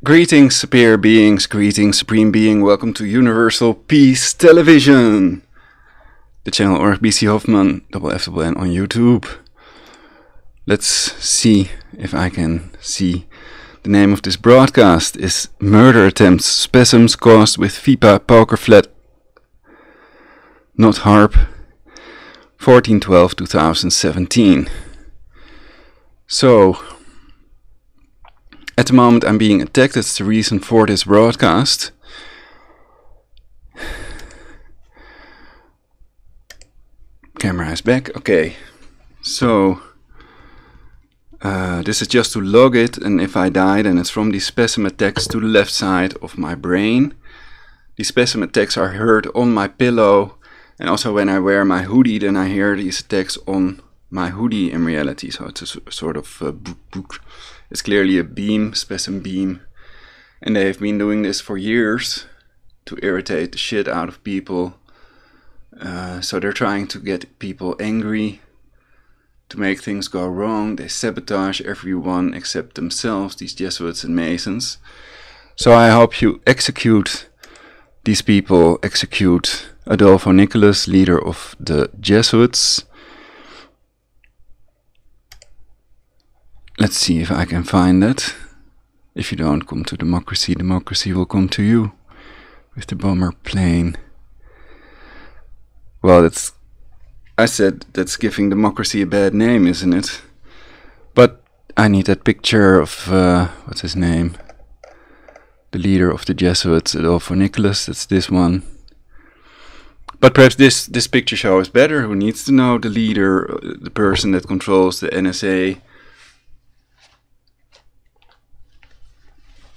Greetings, superior beings, greetings, supreme being, welcome to Universal Peace Television. The channel BC Hoffman, FFN on YouTube. Let's see if I can see. The name of this broadcast is Murder Attempts, Spasms Caused with Fipa Poker Flat, not Haarp, 14/12/2017. So, at the moment I'm being attacked, that's the reason for this broadcast. Camera is back, okay. So, this is just to log it, and if I die then it's from these spasm attacks to the left side of my brain. These spasm attacks are heard on my pillow, and also when I wear my hoodie then I hear these attacks on my hoodie in reality. So it's a sort of it's clearly a beam, spasm beam, and they've been doing this for years to irritate the shit out of people. So they're trying to get people angry, to make things go wrong. They sabotage everyone except themselves, these Jesuits and Masons. So I hope you execute these people, execute Adolfo Nicholas, leader of the Jesuits. Let's see if I can find that. If you don't come to democracy, democracy will come to you with the bomber plane. Well, I said that's giving democracy a bad name, isn't it? But I need that picture of, what's his name? The leader of the Jesuits, Adolfo Nicholas, that's this one. But perhaps this picture show is better. Who needs to know the leader, the person that controls the NSA,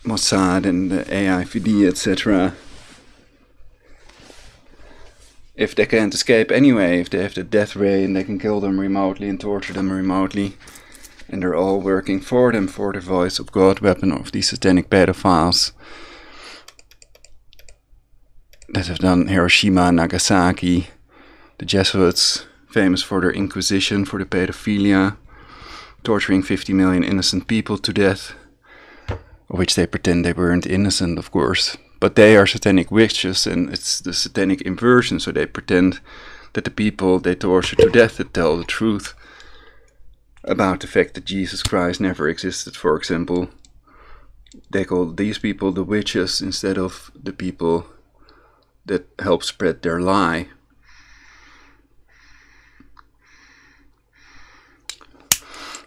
Mossad and the AIVD, etc. If they can't escape anyway, if they have the death ray and they can kill them remotely and torture them remotely, and they're all working for them, for the voice of God weapon of these satanic pedophiles that have done Hiroshima, Nagasaki, the Jesuits, famous for their inquisition, for the pedophilia, torturing 50 million innocent people to death, of which they pretend they weren't innocent, of course. But they are satanic witches, and it's the satanic inversion, so they pretend that the people they torture to death that tell the truth about the fact that Jesus Christ never existed, for example. They call these people the witches instead of the people that help spread their lie.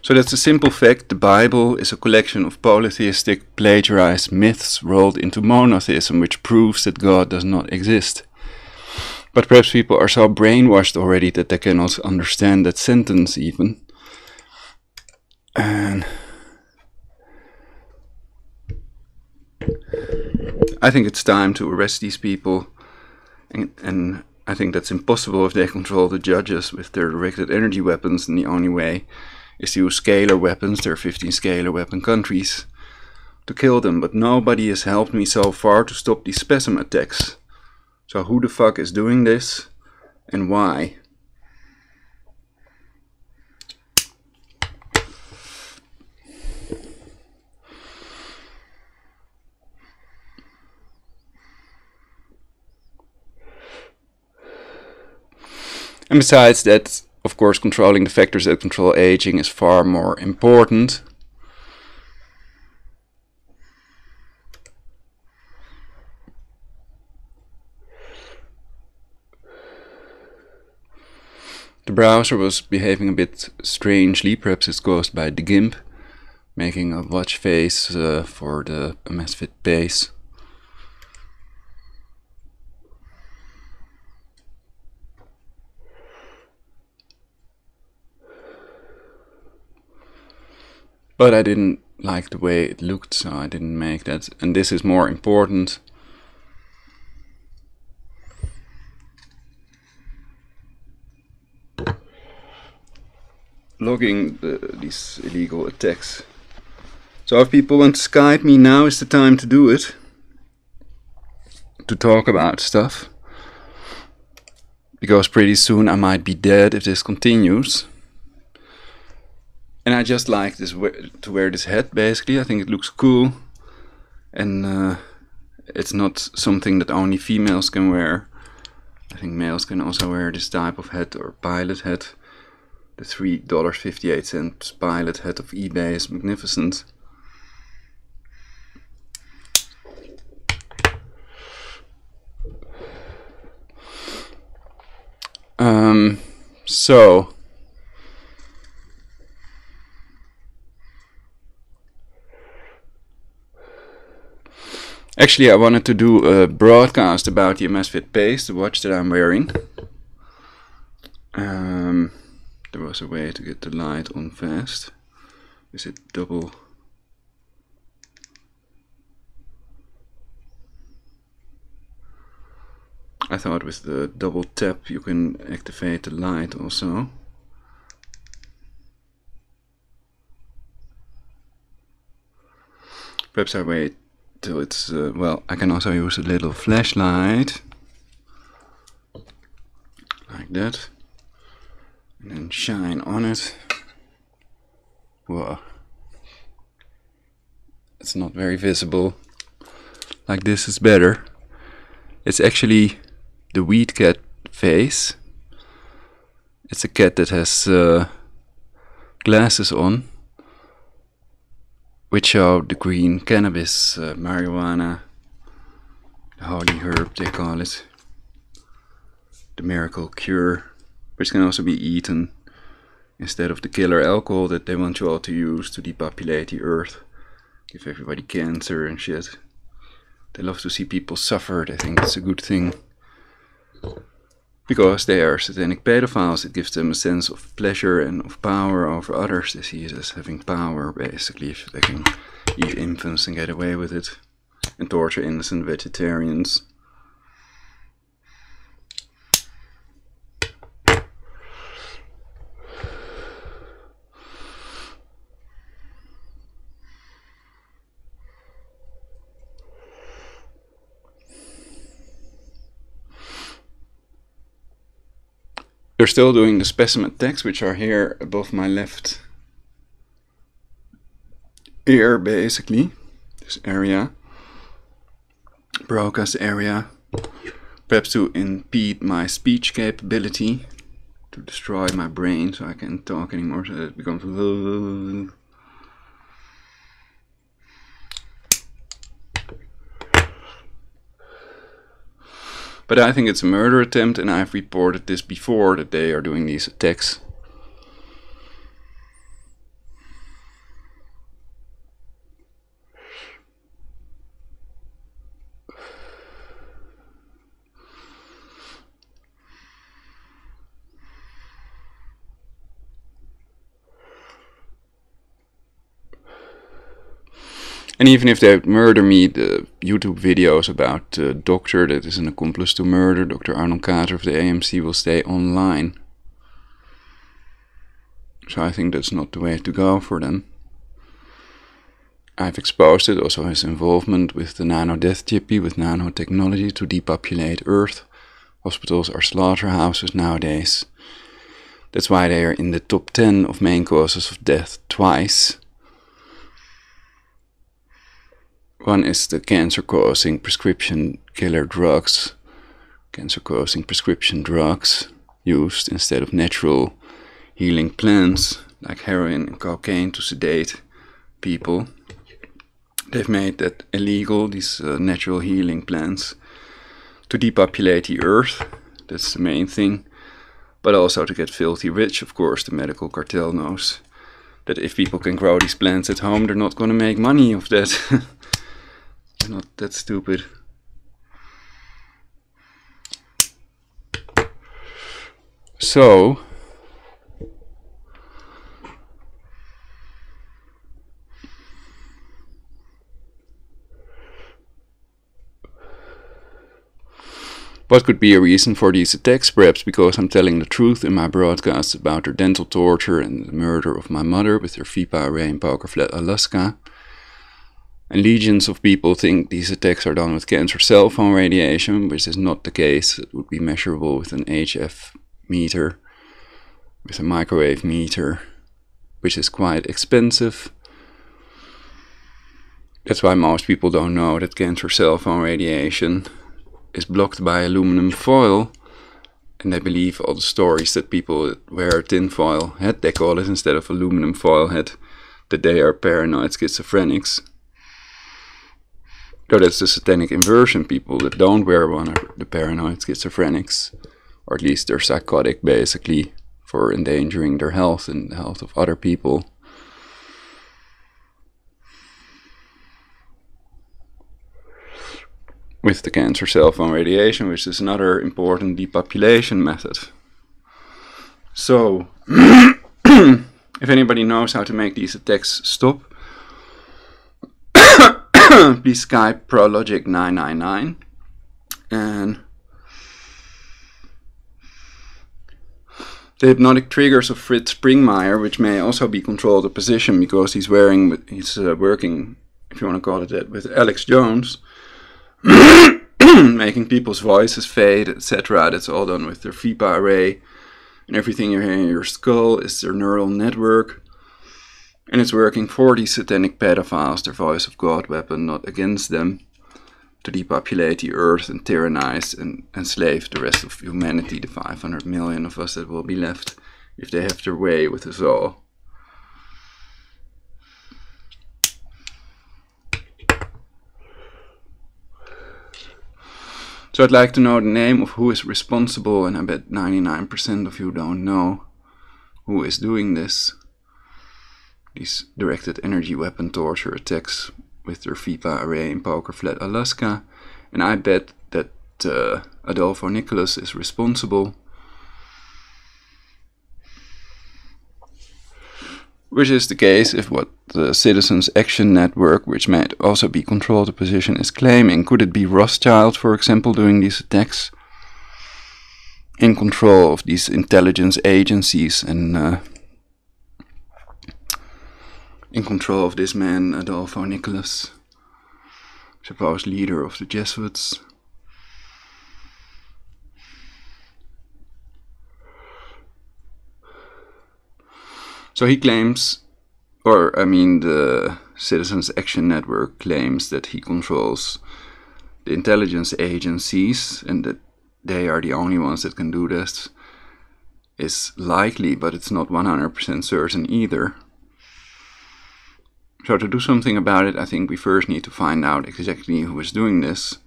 So that's a simple fact. The Bible is a collection of polytheistic, plagiarized myths rolled into monotheism, which proves that God does not exist. But perhaps people are so brainwashed already that they cannot understand that sentence even. And I think it's time to arrest these people, and I think that's impossible if they control the judges with their directed energy weapons, and the only way is to use scalar weapons. There are 15 scalar weapon countries to kill them, but nobody has helped me so far to stop these spasm attacks. So who the fuck is doing this and why? And besides that, of course, controlling the factors that control aging is far more important. The browser was behaving a bit strangely, perhaps it's caused by the GIMP, making a watch face for the Amazfit base. But I didn't like the way it looked, so I didn't make that. And this is more important. Logging these illegal attacks. So if people want to Skype me, now is the time to do it. To talk about stuff. Because pretty soon I might be dead if this continues. And I just like this to wear this hat, basically. I think it looks cool. And it's not something that only females can wear. I think males can also wear this type of hat or pilot hat. The $3.58 pilot hat of eBay is magnificent. So actually I wanted to do a broadcast about the Amazfit Pace, the watch that I'm wearing. There was a way to get the light on fast. Is it double? I thought with the double tap you can activate the light also. Perhaps I wait till it's, well, I can also use a little flashlight. Like that. And then shine on it. Whoa. It's not very visible. Like this is better. It's actually the weed cat face. It's a cat that has glasses on, which show the green cannabis, marijuana, the holy herb they call it, the miracle cure, which can also be eaten instead of the killer alcohol that they want you all to use to depopulate the earth, give everybody cancer and shit. They love to see people suffer. They think it's a good thing because they are satanic pedophiles. It gives them a sense of pleasure and of power over others. They see it as having power, basically, if they can eat infants and get away with it and torture innocent vegetarians. They're still doing the specimen attacks, which are here above my left ear, basically. This area, Broca's area, perhaps to impede my speech capability, to destroy my brain so I can't talk anymore, so that it becomes... But I think it's a murder attempt, and I've reported this before, that they are doing these attacks. And even if they murder me, the YouTube videos about the doctor that is an accomplice to murder, Dr. Arnold Kater of the AMC, will stay online. So I think that's not the way to go for them. I've exposed it, also his involvement with the nano-death chippy, with nanotechnology to depopulate Earth. Hospitals are slaughterhouses nowadays. That's why they are in the top 10 of main causes of death twice. One is the cancer-causing prescription killer drugs, cancer-causing prescription drugs used instead of natural healing plants like heroin and cocaine to sedate people. They've made that illegal, these natural healing plants, to depopulate the earth. That's the main thing. But also to get filthy rich, of course. The medical cartel knows that if people can grow these plants at home, they're not going to make money of that. They're not that stupid. So, what could be a reason for these attacks? Perhaps because I'm telling the truth in my broadcasts about their dental torture and the murder of my mother with their Fipa array in Poker Flat, Alaska. And legions of people think these attacks are done with cancer cell phone radiation, which is not the case. It would be measurable with an HF meter, with a microwave meter, which is quite expensive. That's why most people don't know that cancer cell phone radiation is blocked by aluminum foil, and they believe all the stories that people that wear tinfoil hat, they call it, instead of aluminum foil hat, that they are paranoid schizophrenics. So that's the satanic inversion. People that don't wear one are the paranoid schizophrenics, or at least they're psychotic, basically, for endangering their health and the health of other people. With the cancer cell phone radiation, which is another important depopulation method. So, if anybody knows how to make these attacks stop, please Skype ProLogic999, and the hypnotic triggers of Fritz Springmeier, which may also be controlled opposition because he's working, if you want to call it that, with Alex Jones, making people's voices fade, etc. That's all done with their Fipa array, and everything you hear in your skull is their neural network, and it's working for these satanic pedophiles, their voice of God weapon, not against them, to depopulate the earth and tyrannize and enslave the rest of humanity, the 500 million of us that will be left if they have their way with us all. So I'd like to know the name of who is responsible, and I bet 99% of you don't know who is doing this. These directed energy weapon torture attacks with their Fipa array in Poker Flat, Alaska. And I bet that Adolfo Nicholas is responsible. Which is the case if what the Citizens Action Network, which might also be controlled opposition, is claiming. Could it be Rothschild, for example, doing these attacks? In control of these intelligence agencies and in control of this man, Adolfo Nicholas, supposed leader of the Jesuits. So he claims, or I mean the Citizens Action Network claims that he controls the intelligence agencies and that they are the only ones that can do this. Is likely, but it's not 100% certain either. So to do something about it, I think we first need to find out exactly who is doing this.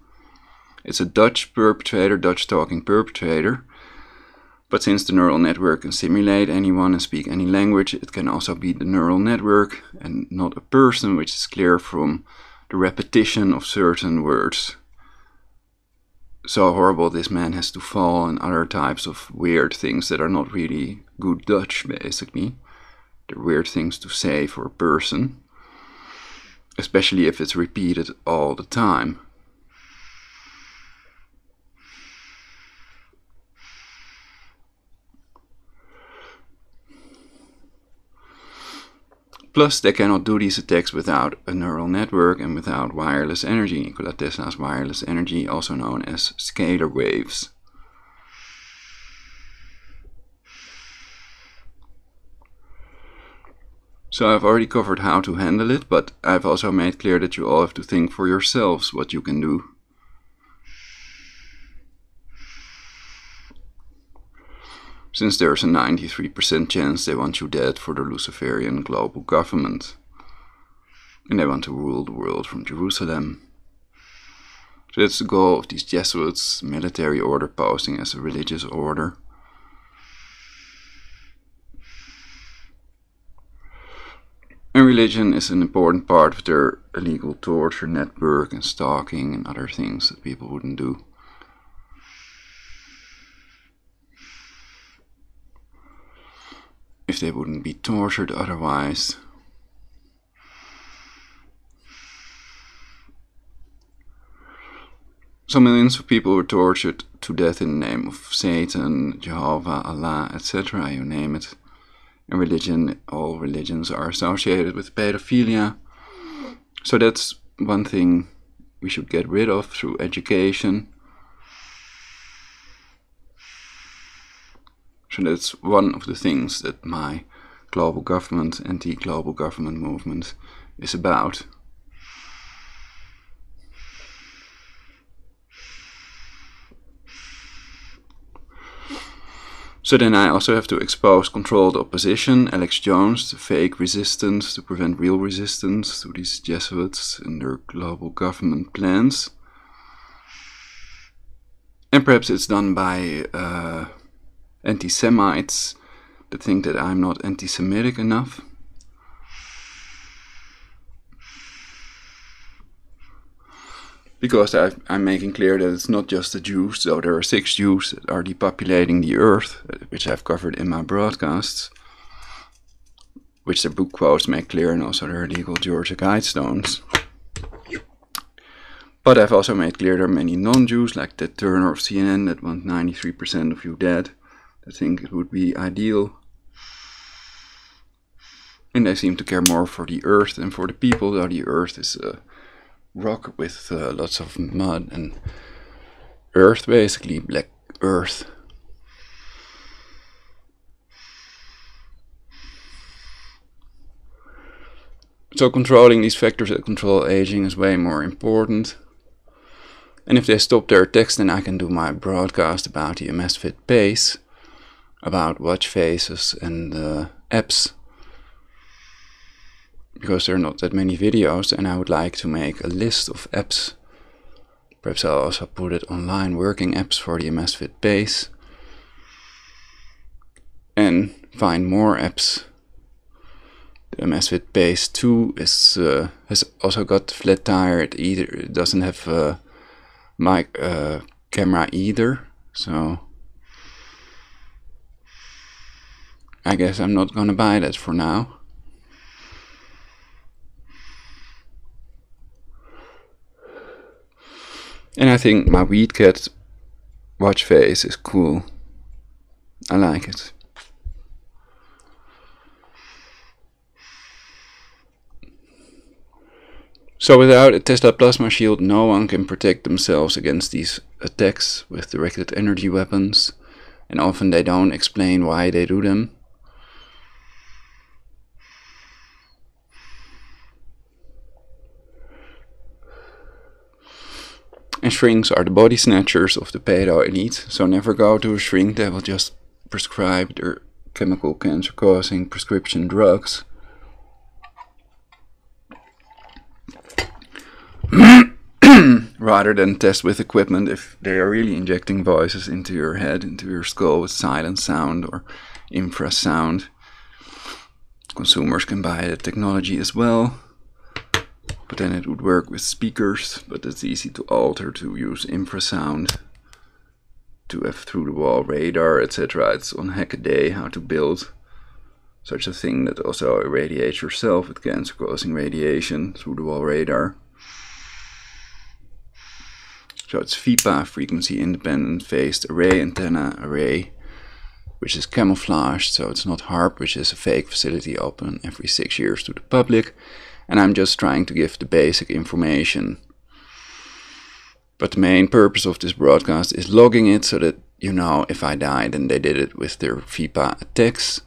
It's a Dutch perpetrator, Dutch-talking perpetrator. But since the neural network can simulate anyone and speak any language, it can also be the neural network and not a person, which is clear from the repetition of certain words. So horrible this man has to fall, and other types of weird things that are not really good Dutch, basically. They're weird things to say for a person, especially if it's repeated all the time. Plus, they cannot do these attacks without a neural network and without wireless energy. Nikola Tesla's wireless energy, also known as scalar waves. So I've already covered how to handle it, but I've also made clear that you all have to think for yourselves what you can do. Since there's a 93% chance they want you dead for the Luciferian global government. And they want to rule the world from Jerusalem. So that's the goal of these Jesuits, military order posing as a religious order. And religion is an important part of their illegal torture network and stalking and other things that people wouldn't do. If they wouldn't be tortured otherwise. So millions of people were tortured to death in the name of Satan, Jehovah, Allah, etc., you name it. And religion, all religions are associated with pedophilia. So that's one thing we should get rid of through education. So that's one of the things that my global government, anti-global government movement is about. So then I also have to expose controlled opposition, Alex Jones, the fake resistance to prevent real resistance to these Jesuits and their global government plans. And perhaps it's done by anti-Semites that think that I'm not anti-Semitic enough. Because I'm making clear that it's not just the Jews, so there are 6 Jews that are depopulating the earth, which I've covered in my broadcasts, which the book quotes make clear, and also their legal Georgia Guidestones. But I've also made clear there are many non-Jews, like Ted Turner of CNN, that want 93% of you dead. I think it would be ideal. And they seem to care more for the earth than for the people, though the earth is a rock with lots of mud and earth, basically, black earth. So controlling these factors that control aging is way more important. And if they stop their attacks, then I can do my broadcast about the MSFit base, about watch faces and apps. Because there are not that many videos, and I would like to make a list of apps. Perhaps I'll also put it online, working apps for the MSFit base. And find more apps. The MSFit base 2 is, has also got flat tire. It doesn't have mic camera either, so I guess I'm not gonna buy that for now. And I think my weed cat watch face is cool. I like it. So without a Tesla plasma shield, no one can protect themselves against these attacks with directed energy weapons, and often they don't explain why they do them. And shrinks are the body snatchers of the pedo elite, so never go to a shrink. They will just prescribe their chemical cancer-causing prescription drugs. Rather than test with equipment if they are really injecting voices into your head, into your skull with silent sound or infrasound. Consumers can buy that technology as well. But then it would work with speakers, but it's easy to alter to use infrasound, to have through-the-wall radar, etc. It's on Hackaday how to build such a thing that also irradiates yourself with cancer-causing radiation, through-the-wall radar. So it's Fipa, frequency independent phased array antenna array, which is camouflaged, so it's not Haarp, which is a fake facility open every 6 years to the public. And I'm just trying to give the basic information. But the main purpose of this broadcast is logging it so that you know if I die, then they did it with their Fipa attacks.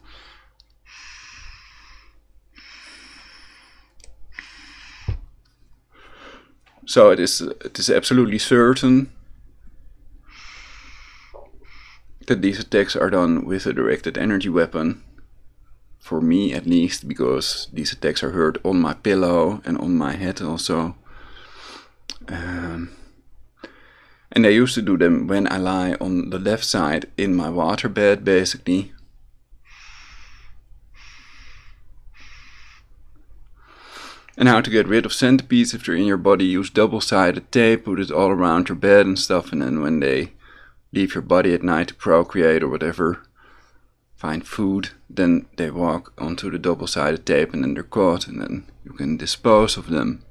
So it is absolutely certain that these attacks are done with a directed energy weapon. For me at least, because these attacks are heard on my pillow and on my head also. And I used to do them when I lie on the left side in my waterbed, basically. And how to get rid of centipedes if they're in your body, use double-sided tape, put it all around your bed and stuff, and then when they leave your body at night to procreate or whatever, find food, then they walk onto the double-sided tape and then they're caught, and then you can dispose of them.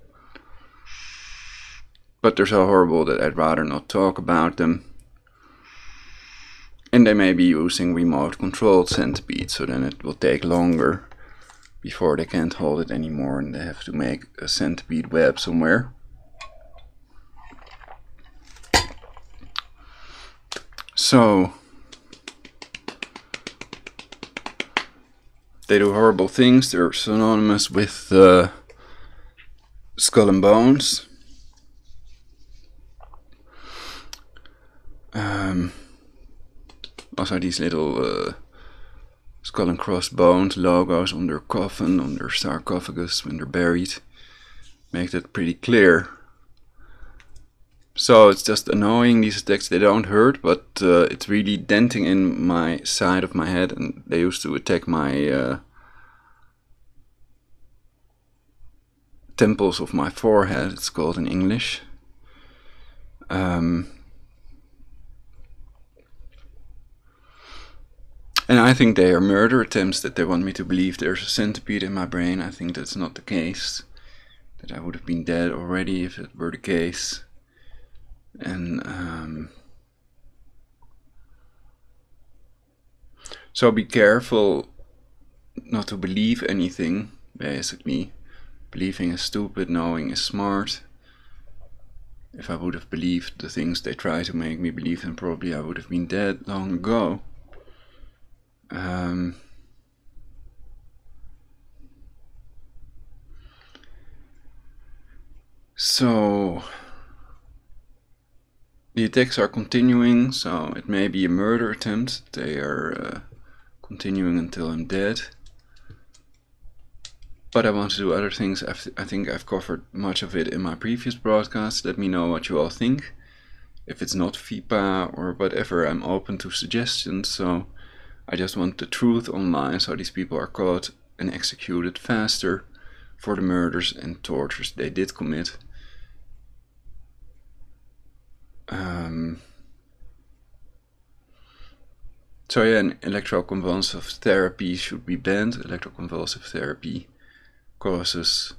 But they're so horrible that I'd rather not talk about them. And they may be using remote-controlled centipedes, so then it will take longer before they can't hold it anymore and they have to make a centipede web somewhere. So they do horrible things. They're synonymous with Skull and Bones. Also these little skull and crossbones logos on their coffin, on their sarcophagus when they're buried, make that pretty clear. So it's just annoying, these attacks. They don't hurt, but it's really denting in my side of my head, and they used to attack my temples of my forehead, it's called in English. And I think they are murder attempts, that they want me to believe there's a centipede in my brain. I think that's not the case, that I would have been dead already if it were the case. And so be careful not to believe anything, basically. Believing is stupid, knowing is smart. If I would have believed the things they try to make me believe, then probably I would have been dead long ago. So the attacks are continuing, so it may be a murder attempt. They are continuing until I'm dead. But I want to do other things. I think I've covered much of it in my previous broadcast. Let me know what you all think. If it's not Fipa or whatever, I'm open to suggestions. So I just want the truth online, so these people are caught and executed faster for the murders and tortures they did commit. So yeah, electroconvulsive therapy should be banned. Electroconvulsive therapy causes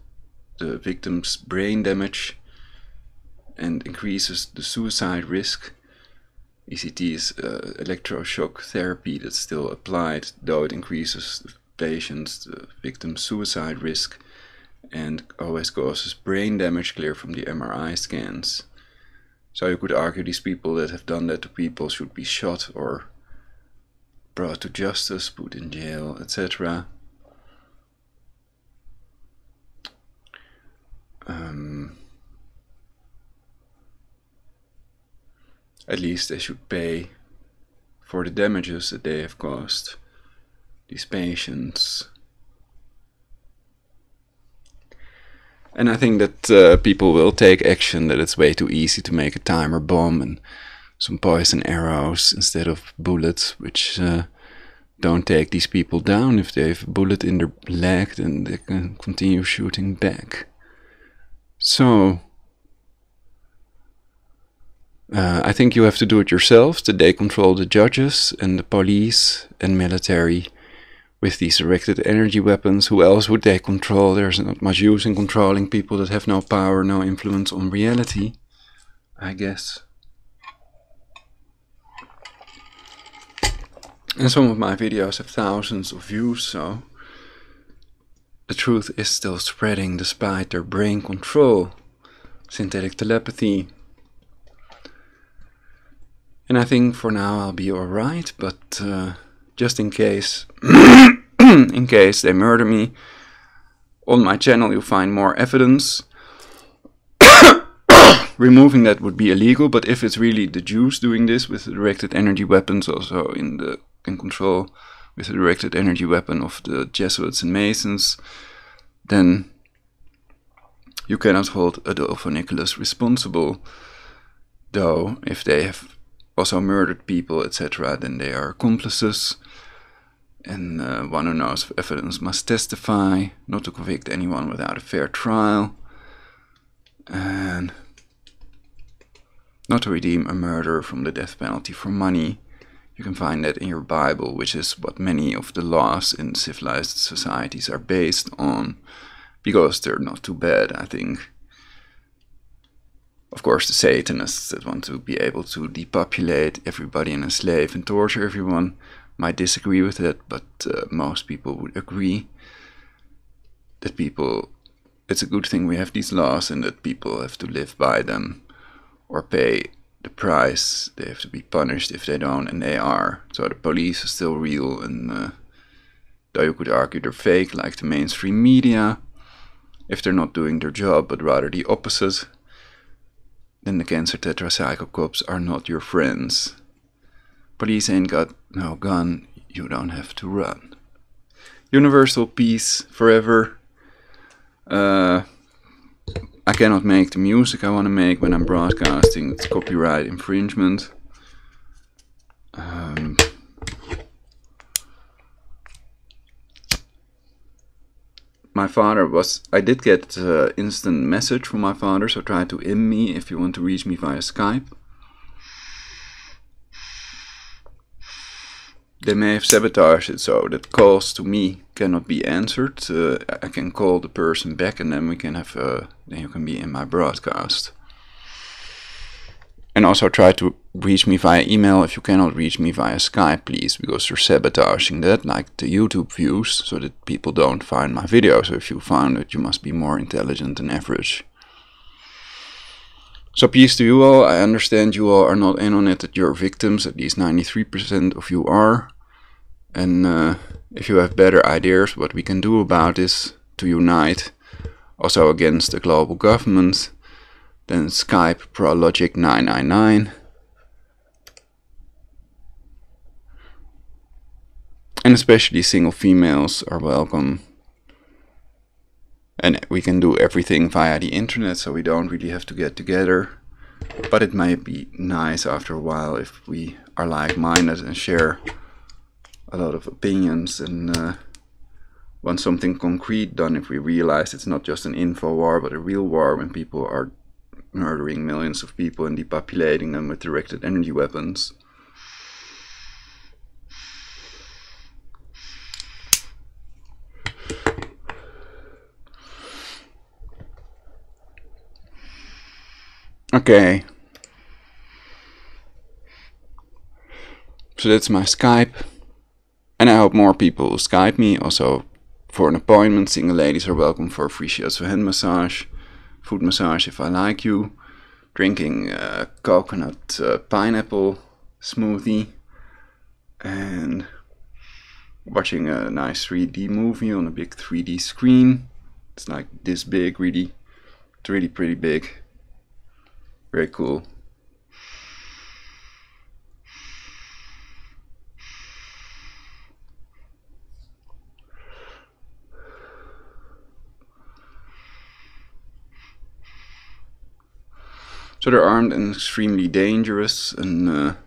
the victim's brain damage and increases the suicide risk. ECT is electroshock therapy that's still applied, though it increases the patient's, the victim's suicide risk, and always causes brain damage, clear from the MRI scans. So you could argue these people that have done that to people should be shot or brought to justice, put in jail, etc. At least they should pay for the damages that they have caused these patients. And I think that people will take action, that it's way too easy to make a timer bomb and some poison arrows instead of bullets, which don't take these people down. If they have a bullet in their leg, then they can continue shooting back. So I think you have to do it yourself, that they control the judges and the police and military with these directed energy weapons. Who else would they control? There's not much use in controlling people that have no power, no influence on reality, I guess. And some of my videos have thousands of views, so the truth is still spreading despite their brain control. Synthetic telepathy. And I think for now I'll be alright, but just in case, in case they murder me, on my channel you'll find more evidence. Removing that would be illegal, but if it's really the Jews doing this with the directed energy weapons, also in control with the directed energy weapon of the Jesuits and Masons, then you cannot hold Adolfo Nicholas responsible. Though, if they have also murdered people, etc., then they are accomplices, and one who knows of evidence must testify, not to convict anyone without a fair trial, and not to redeem a murderer from the death penalty for money. You can find that in your Bible, which is what many of the laws in civilized societies are based on, because they're not too bad, I think. Of course, the Satanists that want to be able to depopulate everybody and enslave and torture everyone might disagree with it, but most people would agree that it's a good thing we have these laws and that people have to live by them or pay the price. They have to be punished if they don't, and they are. So the police is still real, and though you could argue they're fake, like the mainstream media, if they're not doing their job, but rather the opposite, then the cancer tetracycle cops are not your friends. Police ain't got no gun, you don't have to run. Universal peace forever. I cannot make the music I want to make when I'm broadcasting. It's copyright infringement. My father was... I did get instant message from my father, so try to IM me if you want to reach me via Skype. They may have sabotaged it so that calls to me cannot be answered. I can call the person back and then we can have then you can be in my broadcast. And also try to reach me via email if you cannot reach me via Skype, please, because you're sabotaging that, like the YouTube views, so that people don't find my videos. So if you found it, you must be more intelligent than average. So peace to you all. I understand you all are not in on it, that you're victims. At least 93% of you are. And if you have better ideas what we can do about this to unite, also against the global government, then Skype Prologic 999. And especially single females are welcome. And we can do everything via the internet, so we don't really have to get together. But it might be nice after a while if we are like-minded and share a lot of opinions and want something concrete done. If we realize it's not just an info war, but a real war when people are murdering millions of people and depopulating them with directed energy weapons. Okay, so that's my Skype, and I hope more people will Skype me. Also, for an appointment, single ladies are welcome for a free shiatsu hand massage, foot massage if I like you, drinking coconut pineapple smoothie, and watching a nice 3D movie on a big 3D screen. It's like this big, really, it's really pretty big. Very cool. So they're armed and extremely dangerous, and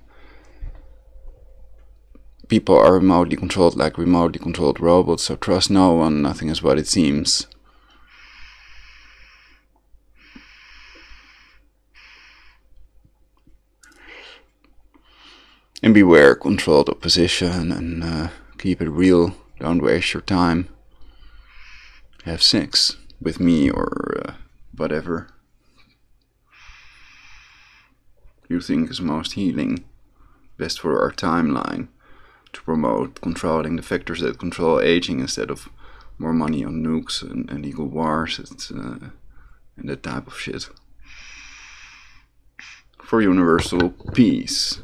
people are remotely controlled like remotely controlled robots, so trust no one, nothing is what it seems. And beware controlled opposition, and keep it real, don't waste your time. Have sex with me or whatever you think is most healing, best for our timeline, to promote controlling the factors that control aging instead of more money on nukes and illegal wars and that type of shit. For universal peace.